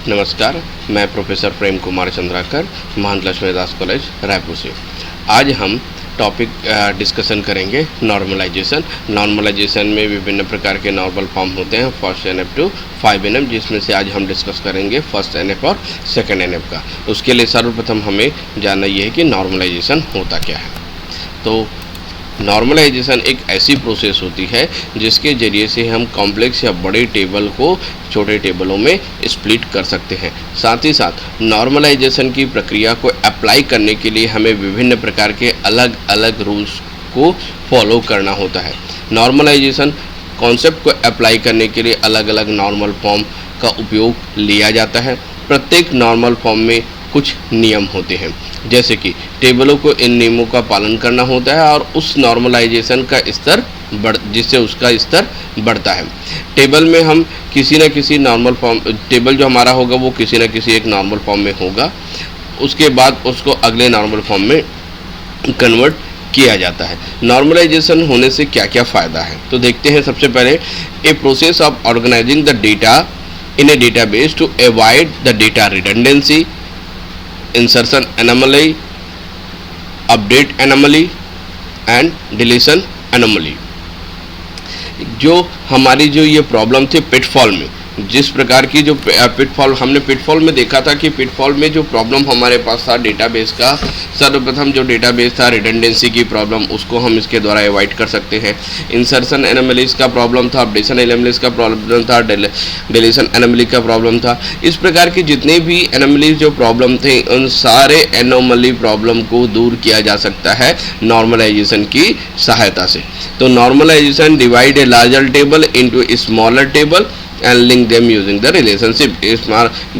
नमस्कार, मैं प्रोफेसर प्रेम कुमार चंद्राकर, महंत लक्ष्मीदास कॉलेज रायपुर से। आज हम टॉपिक डिस्कशन करेंगे नॉर्मलाइजेशन। नॉर्मलाइजेशन में विभिन्न प्रकार के नॉर्मल फॉर्म होते हैं, फर्स्ट NF टू 5NF, जिसमें से आज हम डिस्कस करेंगे फर्स्ट NF और सेकेंड NF का। उसके लिए सर्वप्रथम हमें जानना ये है कि नॉर्मलाइजेशन होता क्या है। तो नॉर्मलाइजेशन एक ऐसी प्रोसेस होती है जिसके ज़रिए से हम कॉम्प्लेक्स या बड़े टेबल को छोटे टेबलों में स्प्लिट कर सकते हैं। साथ ही साथ नॉर्मलाइजेशन की प्रक्रिया को अप्लाई करने के लिए हमें विभिन्न प्रकार के अलग अलग रूल्स को फॉलो करना होता है। नॉर्मलाइजेशन कॉन्सेप्ट को अप्लाई करने के लिए अलग अलग नॉर्मल फॉर्म का उपयोग लिया जाता है। प्रत्येक नॉर्मल फॉर्म में कुछ नियम होते हैं, जैसे कि टेबलों को इन नियमों का पालन करना होता है और उस नॉर्मलाइजेशन का स्तर जिससे उसका स्तर बढ़ता है। टेबल में हम किसी न किसी नॉर्मल फॉर्म, टेबल जो हमारा होगा वो किसी न किसी एक नॉर्मल फॉर्म में होगा, उसके बाद उसको अगले नॉर्मल फॉर्म में कन्वर्ट किया जाता है। नॉर्मलाइजेशन होने से क्या क्या फ़ायदा है, तो देखते हैं। सबसे पहले, a process of organising the data in a database to avoid the data redundancy, insertion anomaly, update anomaly and deletion anomaly. जो हमारी जो ये प्रॉब्लम थी पिटफॉल में, जिस प्रकार की जो पिटफॉल हमने पिटफॉल में देखा था कि पिटफॉल में जो प्रॉब्लम हमारे पास था डेटाबेस का, सर्वप्रथम जो डेटाबेस था रिडंडेंसी की प्रॉब्लम, उसको हम इसके द्वारा अवॉइड कर सकते हैं। इंसर्शन एनोमलीज का प्रॉब्लम था, अपडेशन एनोमलीज का प्रॉब्लम था, डिलीशन एनोमली का प्रॉब्लम था। इस प्रकार की जितने भी एनोमलीज जो प्रॉब्लम थे, उन सारे एनोमली प्रॉब्लम को दूर किया जा सकता है नॉर्मलाइजेशन की सहायता से। तो normalisation divide a larger table into a smaller table and link them using the relationship. इस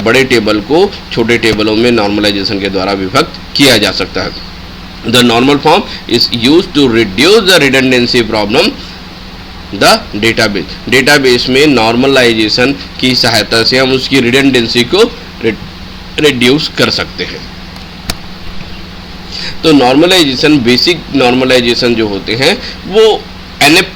बड़े टेबल को छोटे टेबलों में नॉर्मलाइजेशन के द्वारा विभक्त किया जा सकता है। The normal form is used to reduce the redundancy problem the database. Database में नॉर्मलाइजेशन की सहायता से हम उसकी रिडंडेंसी को रिड्यूस कर सकते हैं। तो नॉर्मलाइजेशन, बेसिक नॉर्मलाइजेशन जो होते हैं वो NF,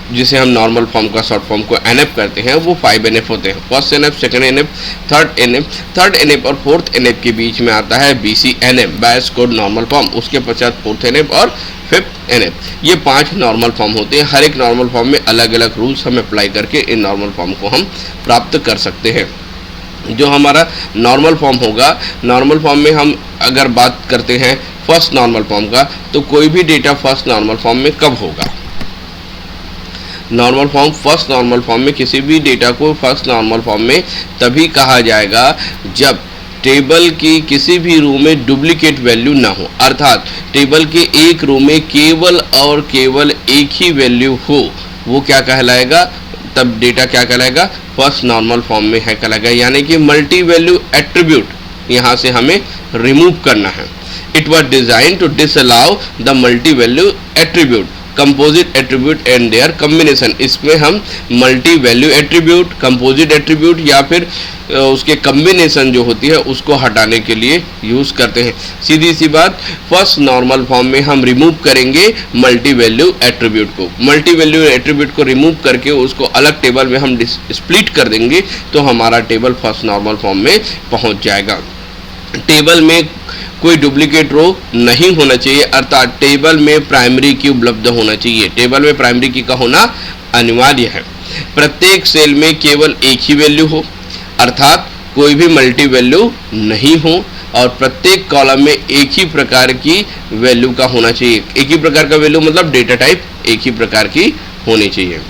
जिसे हम नॉर्मल फॉर्म का शॉर्ट फॉर्म को NF करते हैं, वो 5 NF होते हैं। First NF, second NF, third NF। Third NF और फोर्थ NF के बीच में आता है BCNF, बायस कोड नॉर्मल फॉर्म। उसके पश्चात फोर्थ NF और फिफ्थ NF। ये 5 नॉर्मल फॉर्म होते हैं। हर एक नॉर्मल फॉर्म में अलग अलग रूल्स हम अप्लाई करके इन नॉर्मल फॉर्म को हम प्राप्त कर सकते हैं। जो हमारा नॉर्मल फॉर्म होगा, नॉर्मल फॉर्म में हम अगर बात करते हैं फर्स्ट नॉर्मल फॉर्म का, तो कोई भी डेटा फर्स्ट नॉर्मल फॉर्म में कब होगा? Normal form, first normal form में किसी भी डेटा को फर्स्ट नॉर्मल फॉर्म में तभी कहा जाएगा जब टेबल की किसी भी रो में डुप्लीकेट वैल्यू ना हो, अर्थात टेबल के एक रो में केवल और केवल एक ही वैल्यू हो। वो क्या कहलाएगा? तब डेटा क्या कहलाएगा? फर्स्ट नॉर्मल फॉर्म में है कहलाएगा। यानी कि मल्टी वैल्यू एट्रीब्यूट यहाँ से हमें रिमूव करना है। It was design to disallow the multi value attribute, composite attribute and their combination. इसमें हम multi value attribute, composite attribute या फिर उसके कम्बिनेशन जो होती है उसको हटाने के लिए यूज़ करते हैं। सीधी सी बात, फर्स्ट नॉर्मल फॉर्म में हम रिमूव करेंगे मल्टी वैल्यू एट्रीब्यूट को। मल्टी वैल्यू एट्रीब्यूट को रिमूव करके उसको अलग टेबल में हम स्प्लिट कर देंगे, तो हमारा टेबल फर्स्ट नॉर्मल फॉर्म में पहुंच जाएगा। टेबल में कोई डुप्लीकेट रो नहीं होना चाहिए, अर्थात टेबल में प्राइमरी की उपलब्ध होना चाहिए। टेबल में प्राइमरी की का होना अनिवार्य है। प्रत्येक सेल में केवल एक ही वैल्यू हो, अर्थात कोई भी मल्टी वैल्यू नहीं हो, और प्रत्येक कॉलम में एक ही प्रकार की वैल्यू का होना चाहिए। एक ही प्रकार का वैल्यू मतलब डेटा टाइप एक ही प्रकार की होनी चाहिए।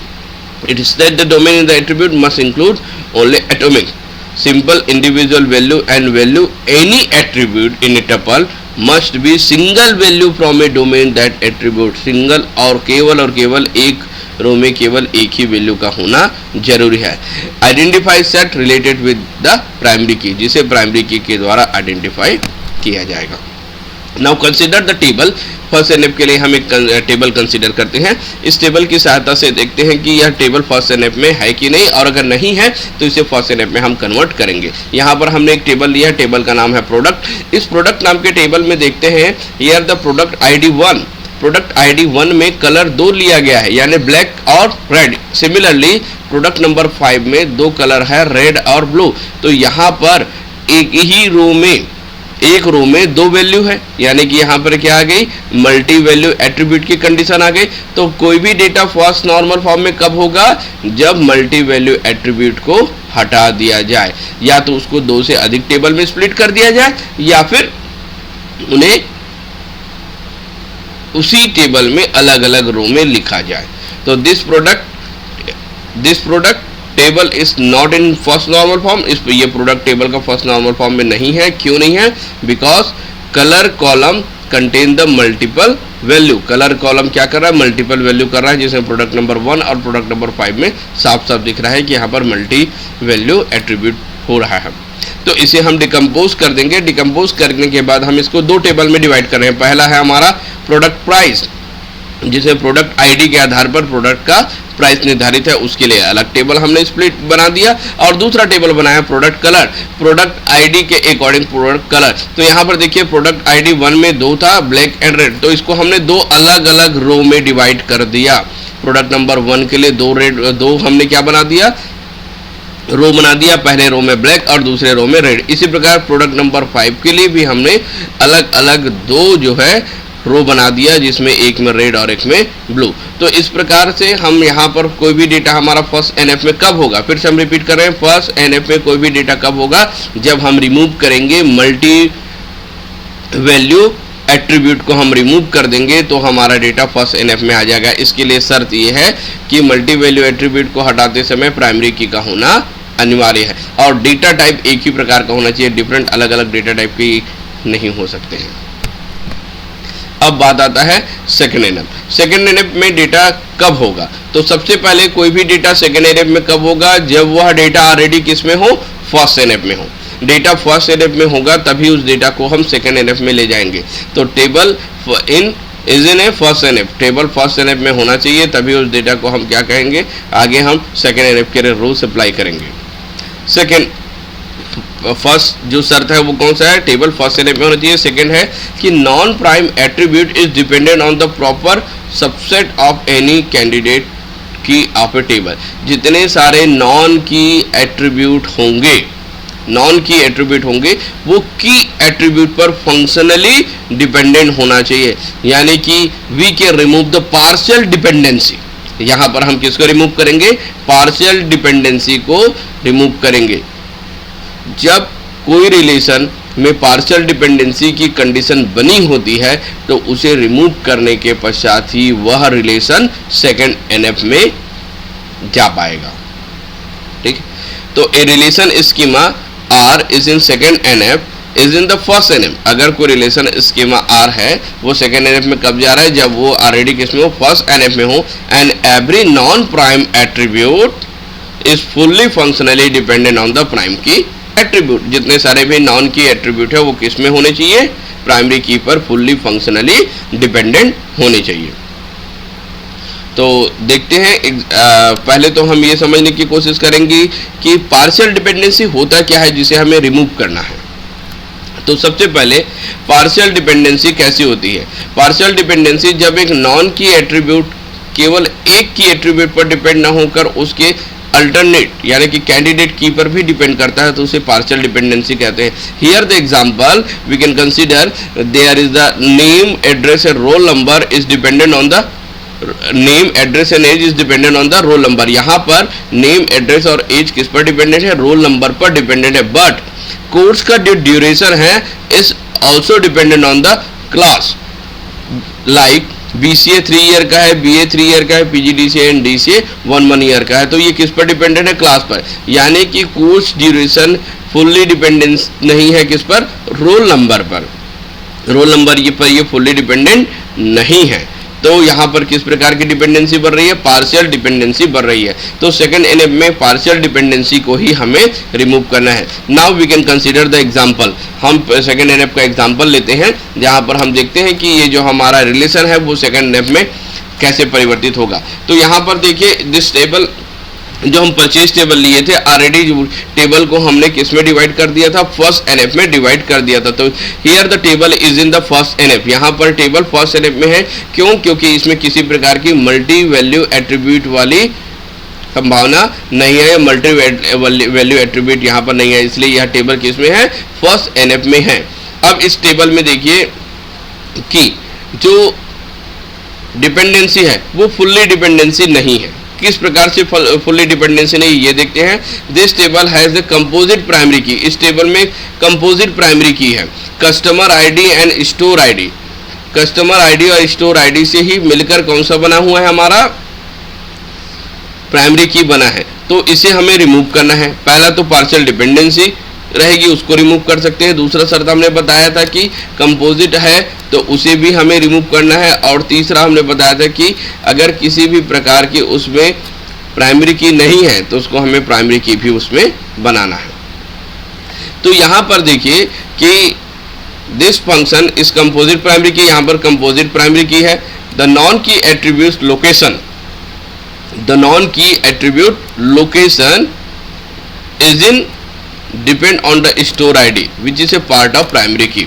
It is that the domain in the attribute must include only atomic simple individual value and value any attribute in a tuple must be single value from a domain that attribute। Single और केवल एक रो में केवल एक ही value का होना जरूरी है। Identify set related with the primary की, जिसे प्राइमरी की के द्वारा आइडेंटिफाई किया जाएगा। Now consider the table. First NF के लिए हम एक टेबल कंसिडर करते हैं। इस टेबल की सहायता से देखते हैं कि यह टेबल फर्स्ट NF में है कि नहीं, और अगर नहीं है तो इसे फर्स्ट NF में हम कन्वर्ट करेंगे। यहाँ पर हमने एक टेबल लिया, टेबल का नाम है प्रोडक्ट। इस प्रोडक्ट नाम के टेबल में देखते हैं here the product ID 1 product ID 1 में कलर 2 लिया गया है, यानी ब्लैक और रेड। सिमिलरली प्रोडक्ट नंबर 5 में 2 कलर है, रेड और ब्लू। तो यहाँ पर एक रो में 2 वैल्यू है, यानी कि यहाँ पर क्या आ गई, मल्टी वैल्यू एट्रीब्यूट की कंडीशन आ गई। तो कोई भी डेटा फर्स्ट नॉर्मल फॉर्म में कब होगा, जब मल्टी वैल्यू एट्रीब्यूट को हटा दिया जाए, या तो उसको 2 से अधिक टेबल में स्प्लिट कर दिया जाए, या फिर उन्हें उसी टेबल में अलग अलग रो में लिखा जाए। तो this product table is not in first normal form. ये प्रोडक्ट टेबल का फर्स्ट नॉर्मल फॉर्म में नहीं है। क्यों नहीं है? Because colour column contain the multiple value. Colour column क्या कर रहा है, मल्टीपल वैल्यू कर रहा है, जिसमें प्रोडक्ट नंबर 1 और प्रोडक्ट नंबर 5 में साफ साफ दिख रहा है कि यहाँ पर मल्टी वैल्यू एट्रीब्यूट हो रहा है। तो इसे हम डिकम्पोज कर देंगे। डिकम्पोज करने के बाद हम इसको 2 टेबल में डिवाइड कर रहे हैं। पहला है हमारा प्रोडक्ट प्राइस, जिसमें प्रोडक्ट आईडी के आधार पर प्रोडक्ट का प्राइस निर्धारित है, उसके लिए अलग टेबल हमने स्प्लिट बना दिया। और दूसरा टेबल बनाया प्रोडक्ट कलर, प्रोडक्ट आईडी के अकॉर्डिंग प्रोडक्ट कलर। तो यहाँ पर देखिए प्रोडक्ट आईडी 1 में 2 था, ब्लैक एंड रेड, तो इसको हमने 2 अलग अलग रो में डिवाइड कर दिया। प्रोडक्ट नंबर 1 के लिए 2 हमने क्या बना दिया, रो बना दिया, पहले रो में ब्लैक और दूसरे रो में रेड। इसी प्रकार प्रोडक्ट नंबर 5 के लिए भी हमने अलग अलग 2 जो है रो बना दिया, जिसमें एक में रेड और एक में ब्लू। तो इस प्रकार से हम यहाँ पर कोई भी डेटा हमारा फर्स्ट एनएफ में कब होगा, फिर से हम रिपीट कर रहे हैं, फर्स्ट एनएफ में कोई भी डेटा कब होगा, जब हम रिमूव करेंगे मल्टी वैल्यू एट्रीब्यूट को हम रिमूव कर देंगे तो हमारा डेटा फर्स्ट एनएफ में आ जाएगा। इसके लिए शर्त ये है कि मल्टी वैल्यू एट्रीब्यूट को हटाते समय प्राइमरी की का होना अनिवार्य है, और डेटा टाइप एक ही प्रकार का होना चाहिए, डिफरेंट अलग अलग डेटा टाइप की नहीं हो सकते हैं। अब बात आता है सेकेंड एनएफ। सेकेंड एनएफ में डेटा कब होगा, तो सबसे पहले कोई भी डेटा सेकेंड एनएफ में कब होगा, जब वह डेटा ऑलरेडी किस में हो, फर्स्ट एनएफ में हो। डेटा फर्स्ट एनएफ में होगा तभी उस डेटा को हम सेकेंड एनएफ में ले जाएंगे। तो table is in A first NF, table first NF में होना चाहिए, तभी उस डेटा को हम क्या कहेंगे, आगे हम सेकेंड एनएफ के रूल्स अप्लाई करेंगे। सेकेंड फर्स्ट जो शर्त है वो कौन सा है, टेबल फर्स्ट एनएफ में होना चाहिए। सेकेंड है कि non prime attribute is dependent on the proper subset of any candidate की ऑफ ए टेबल। जितने सारे नॉन की एट्रीब्यूट होंगे, वो की एट्रीब्यूट पर फंक्शनली डिपेंडेंट होना चाहिए, यानी कि we can remove the partial dependency. यहाँ पर हम किसको रिमूव करेंगे, पार्शियल डिपेंडेंसी को रिमूव करेंगे। जब कोई रिलेशन में पार्शियल डिपेंडेंसी की कंडीशन बनी होती है तो उसे रिमूव करने के पश्चात ही वह रिलेशन सेकेंड एनएफ में जा पाएगा। ठीक, तो a relation schema R is in second NF is in the first NF. अगर कोई रिलेशन स्कीमा R है वो सेकेंड एनएफ में कब जा रहा है, जब वो ऑलरेडी किसमें हो, फर्स्ट एनएफ में हो। And every non prime attribute is fully functionally dependent on the prime की एट्रीब्यूट। जितने सारे भी नॉन की एट्रीब्यूट है वो किस में होने चाहिए, प्राइमरी की पर फुल्ली फंक्शनली डिपेंडेंट होने चाहिए। तो देखते हैं, पहले तो हम ये समझने की कोशिश करेंगे कि पार्शियल डिपेंडेंसी होता क्या है जिसे हमें रिमूव करना है। तो सबसे पहले पार्शियल डिपेंडेंसी कैसी होती है, पार्शियल डिपेंडेंसी जब एक नॉन की एट्रीब्यूट केवल एक की एट्रीब्यूट पर डिपेंड ना होकर उसके अल्टरनेट यानी कि कैंडिडेट की पर भी डिपेंड करता है तो उसे पार्शियल डिपेंडेंसी कहते हैं। Here the example we can consider there is the name address and roll number is dependent on the name address and age is dependent on the roll number. यहाँ पर name address और as किस पर dependent है, roll number पर dependent है। But course का जो ड्यूरेशन है is also dependent on the class. Like BCA 3 year का है, BA 3 ईयर का है, PGDCA एंड DCA 1 ईयर का है। तो ये किस पर डिपेंडेंट है, क्लास पर। यानी कि कोर्स ड्यूरेशन फुल्ली डिपेंडेंस नहीं है किस पर, रोल नंबर पर। रोल नंबर ये फुल्ली डिपेंडेंट नहीं है। तो यहाँ पर किस प्रकार की डिपेंडेंसी बढ़ रही है, पार्शियल डिपेंडेंसी बढ़ रही है। तो सेकंड एनएफ में पार्शियल डिपेंडेंसी को ही हमें रिमूव करना है। Now we can consider the example. हम सेकंड एनएफ का एग्जांपल लेते हैं जहाँ पर हम देखते हैं कि ये जो हमारा रिलेशन है वो सेकंड एनएफ में कैसे परिवर्तित होगा। तो यहाँ पर देखिए दिस टेबल जो हम परचेज टेबल लिए थे ऑलरेडी टेबल को हमने किस में डिवाइड कर दिया था, फर्स्ट एनएफ में डिवाइड कर दिया था। तो here the table is in the first NF, यहाँ पर टेबल फर्स्ट एनएफ में है। क्यों? क्योंकि इसमें किसी प्रकार की मल्टी वैल्यू एट्रीब्यूट वाली संभावना नहीं है, मल्टी वैल्यू एट्रीब्यूट यहाँ पर नहीं है, इसलिए यह टेबल किस में है, फर्स्ट एनएफ में है। अब इस टेबल में देखिए कि जो डिपेंडेंसी है वो फुल्ली डिपेंडेंसी नहीं है। किस प्रकार से फुल्ली डिपेंडेंसी नहीं, ये देखते हैं। This table has the composite primary की, इस टेबल में कंपोजिट प्राइमरी की है। Customer ID and store ID, customer ID और स्टोर आईडी से ही मिलकर कौन सा बना हुआ है, हमारा प्राइमरी की बना है। तो इसे हमें रिमूव करना है। पहला तो पार्शियल डिपेंडेंसी रहेगी, उसको रिमूव कर सकते हैं। दूसरा शर्त हमने बताया था कि कंपोजिट है तो उसे भी हमें रिमूव करना है। और तीसरा हमने बताया था कि अगर किसी भी प्रकार की उसमें प्राइमरी की नहीं है तो उसको हमें प्राइमरी की भी उसमें बनाना है। तो यहाँ पर देखिए कि दिस फंक्शन इस कंपोजिट प्राइमरी की, यहाँ पर कंपोजिट प्राइमरी की है। द नॉन की एट्रीब्यूट लोकेशन, द नॉन की attribute location is in depend on the store ID which is a part of primary की।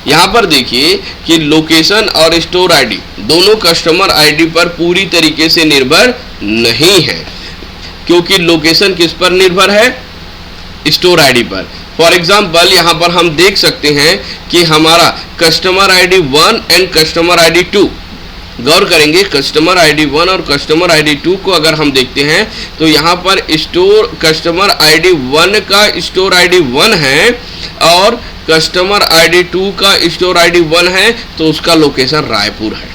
यहाँ पर देखिए कि लोकेशन और स्टोर आईडी दोनों कस्टमर आईडी पर पूरी तरीके से निर्भर नहीं है, क्योंकि लोकेशन किस पर निर्भर है, स्टोर आईडी पर। फॉर एग्जाम्पल यहाँ पर हम देख सकते हैं कि हमारा customer ID 1 and customer ID 2, गौर करेंगे कस्टमर आईडी 1 और कस्टमर आईडी 2 को अगर हम देखते हैं तो यहाँ पर स्टोर कस्टमर आईडी 1 का स्टोर आईडी 1 है और कस्टमर आईडी 2 का स्टोर आईडी 1 है, तो उसका लोकेशन रायपुर है।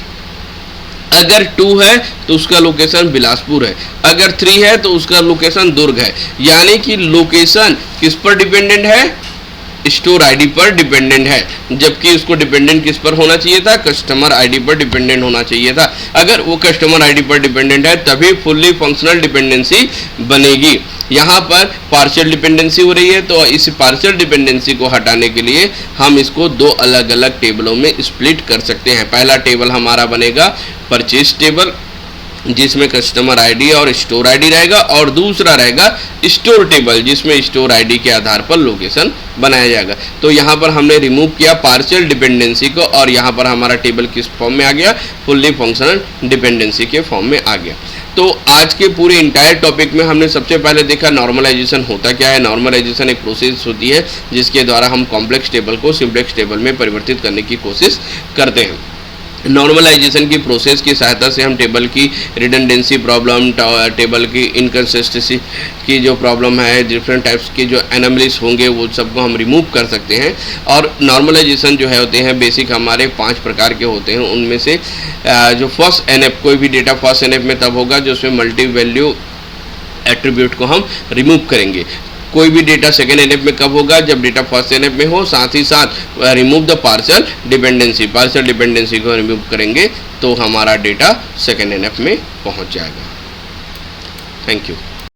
अगर 2 है तो उसका लोकेशन बिलासपुर है, अगर 3 है तो उसका लोकेशन दुर्ग है। यानी कि लोकेशन किस पर डिपेंडेंट है, स्टोर आईडी पर डिपेंडेंट है, जबकि उसको डिपेंडेंट किस पर होना चाहिए था, कस्टमर आईडी पर डिपेंडेंट होना चाहिए था। अगर वो कस्टमर आईडी पर डिपेंडेंट है तभी फुल्ली फंक्शनल डिपेंडेंसी बनेगी। यहाँ पर पार्शियल डिपेंडेंसी हो रही है, तो इस पार्शियल डिपेंडेंसी को हटाने के लिए हम इसको दो अलग अलग टेबलों में स्प्लिट कर सकते हैं। पहला टेबल हमारा बनेगा परचेज टेबल, जिसमें कस्टमर आईडी और स्टोर आईडी रहेगा, और दूसरा रहेगा स्टोर टेबल, जिसमें स्टोर आईडी के आधार पर लोकेशन बनाया जाएगा। तो यहाँ पर हमने रिमूव किया पार्शियल डिपेंडेंसी को, और यहाँ पर हमारा टेबल किस फॉर्म में आ गया, फुल्ली फंक्शनल डिपेंडेंसी के फॉर्म में आ गया। तो आज के पूरे इंटायर टॉपिक में हमने सबसे पहले देखा नॉर्मलाइजेशन होता क्या है। नॉर्मलाइजेशन एक प्रोसेस होती है जिसके द्वारा हम कॉम्प्लेक्स टेबल को सिम्प्लेक्स टेबल में परिवर्तित करने की कोशिश करते हैं। नॉर्मलाइजेशन की प्रोसेस की सहायता से हम टेबल की रिडंडेंसी प्रॉब्लम, टेबल की इनकन्सिस्टेंसी की जो प्रॉब्लम है, डिफरेंट टाइप्स के जो एनोमलीज होंगे वो सबको हम रिमूव कर सकते हैं। और नॉर्मलाइजेशन जो है होते हैं बेसिक हमारे 5 प्रकार के होते हैं। उनमें से जो फर्स्ट एनएफ, कोई भी डेटा फर्स्ट एनएफ में तब होगा जो उसमें मल्टी वैल्यू एट्रीब्यूट को हम रिमूव करेंगे। कोई भी डेटा सेकेंड एनएफ में कब होगा, जब डेटा फर्स्ट एनएफ में हो। साथ ही साथ remove the partial dependency, partial dependency को रिमूव करेंगे तो हमारा डेटा सेकेंड एनएफ में पहुंच जाएगा। Thank you.